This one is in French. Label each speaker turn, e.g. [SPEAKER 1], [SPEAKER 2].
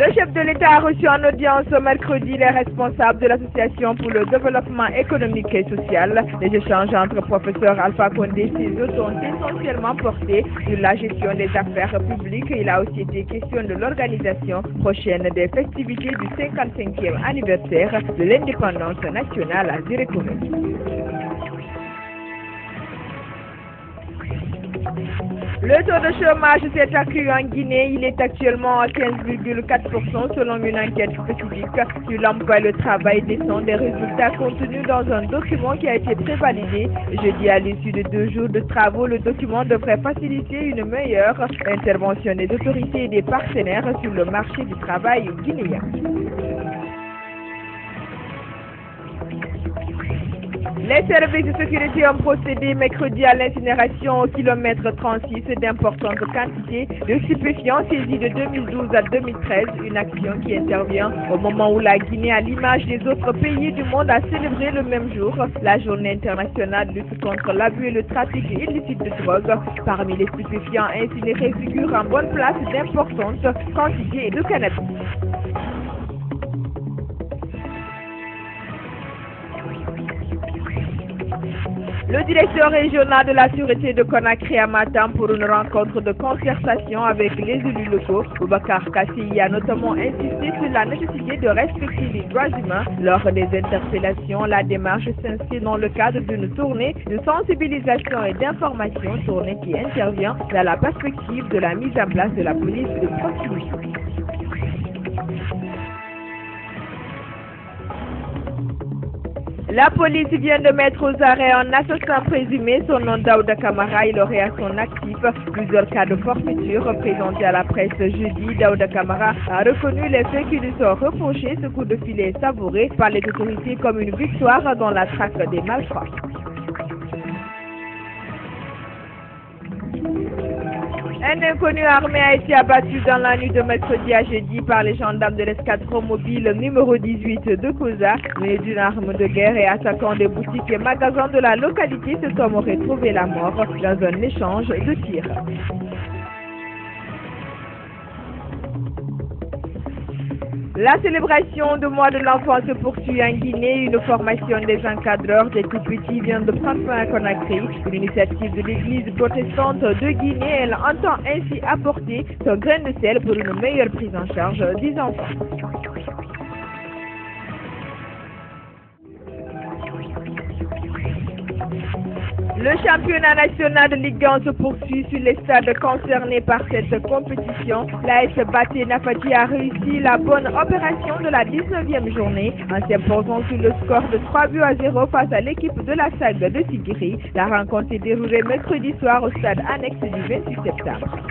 [SPEAKER 1] Le chef de l'État a reçu en audience mercredi les responsables de l'Association pour le développement économique et social. Les échanges entre professeur Alpha Condé et ses hôtes ont essentiellement porté sur la gestion des affaires publiques. Il a aussi été question de l'organisation prochaine des festivités du 55e anniversaire de l'indépendance nationale à Zirekone. Le taux de chômage s'est accru en Guinée. Il est actuellement à 15,4% selon une enquête spécifique sur l'emploi et le travail décent. Des résultats contenus dans un document qui a été prévalidé jeudi à l'issue de 2 jours de travaux. Le document devrait faciliter une meilleure intervention des autorités et des partenaires sur le marché du travail guinéen. Les services de sécurité ont procédé mercredi à l'incinération au kilomètre 36 d'importantes quantités de stupéfiants saisis de 2012 à 2013, une action qui intervient au moment où la Guinée, à l'image des autres pays du monde, a célébré le même jour la journée internationale de lutte contre l'abus et le trafic illicite de drogue. Parmi les stupéfiants incinérés figurent en bonne place d'importantes quantités de cannabis. Le directeur régional de la sûreté de Conakry à Matam pour une rencontre de concertation avec les élus locaux. Boubacar Kassi a notamment insisté sur la nécessité de respecter les droits humains lors des interpellations. La démarche s'inscrit dans le cadre d'une tournée de sensibilisation et d'information, tournée qui intervient dans la perspective de la mise en place de la police de proximité. La police vient de mettre aux arrêts un assassin présumé, son nom Daouda Kamara. Il aurait à son actif plusieurs cas de forfaiture présentés à la presse jeudi. Daouda Kamara a reconnu les faits qui lui sont reprochés. Ce coup de filet est savouré par les autorités comme une victoire dans la traque des malfrats. Un inconnu armé a été abattu dans la nuit de mercredi à jeudi par les gendarmes de l'escadron mobile numéro 18 de Kouza. Muni d'une arme de guerre et attaquant des boutiques et magasins de la localité, cet homme aurait trouvé la mort dans un échange de tirs. La célébration du mois de l'enfant se poursuit en Guinée. Une formation des encadreurs des tout-petits vient de prendre fin à Conakry. Une initiative de l'église protestante de Guinée. Elle entend ainsi apporter son grain de sel pour une meilleure prise en charge des enfants. Le championnat national de Ligue 1 se poursuit sur les stades concernés par cette compétition. L'AS Baté Nafati a réussi la bonne opération de la 19e journée en s'imposant sur le score de 3-0 face à l'équipe de la SAG de Tigiri. La rencontre est déroulée mercredi soir au stade annexe du 28 septembre.